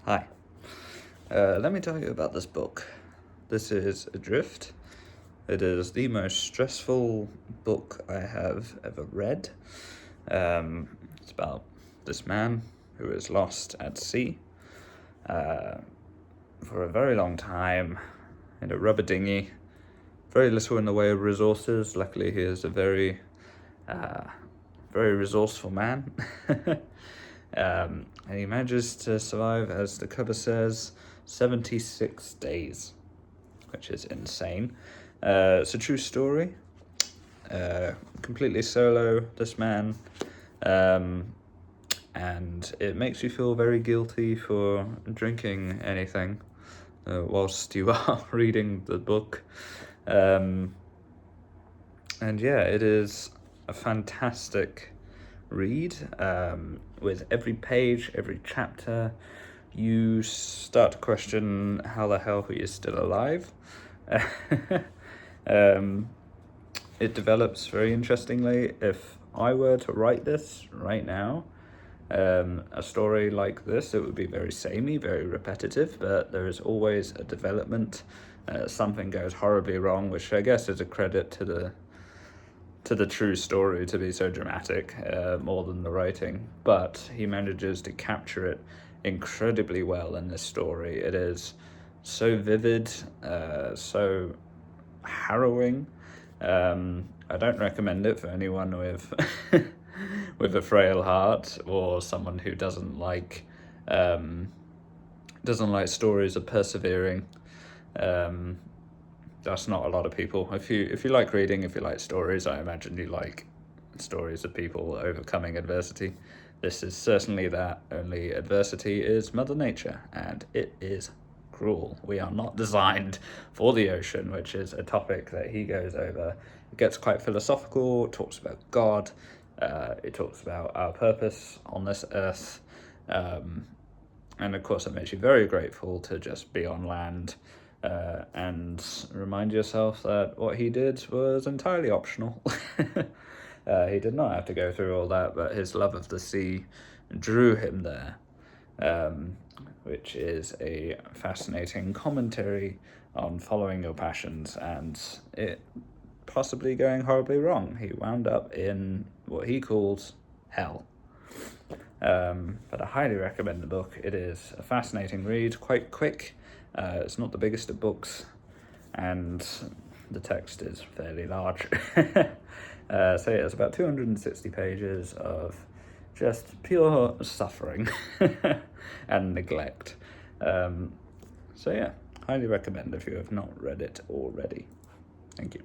Hi. Let me tell you about this book. This is Adrift. It is the most stressful book I have ever read. It's about this man who is lost at sea for a very long time in a rubber dinghy. Very little in the way of resources. Luckily, he is a very resourceful man. And he manages to survive, as the cover says, 76 days, which is insane. It's a true story. Completely solo, this man. And it makes you feel very guilty for drinking anything whilst you are reading the book. And yeah, it is a fantastic read. With every page, every chapter, you start to question how the hell he is still alive. It develops very interestingly. If I were to write this right now, a story like this, it would be very samey, very repetitive, but there is always a development. Something goes horribly wrong, which I guess is a credit to the true story to be so dramatic, more than the writing. But he manages to capture it incredibly well in this story. It is so vivid, so harrowing. I don't recommend it for anyone with with a frail heart, or someone who doesn't like stories of persevering. That's not a lot of people. If you like reading, if you like stories, I imagine you like stories of people overcoming adversity. This is certainly that, only adversity is Mother Nature, and it is cruel. We are not designed for the ocean, which is a topic that he goes over. It gets quite philosophical, it talks about God, it talks about our purpose on this earth, and of course it makes you very grateful to just be on land, and remind yourself that what he did was entirely optional. He did not have to go through all that, but his love of the sea drew him there, which is a fascinating commentary on following your passions and it possibly going horribly wrong. He wound up in what he calls hell. But I highly recommend the book. It is a fascinating read, quite quick. It's not the biggest of books, and the text is fairly large. So yeah, it's about 260 pages of just pure suffering and neglect. So yeah, highly recommend if you have not read it already. Thank you.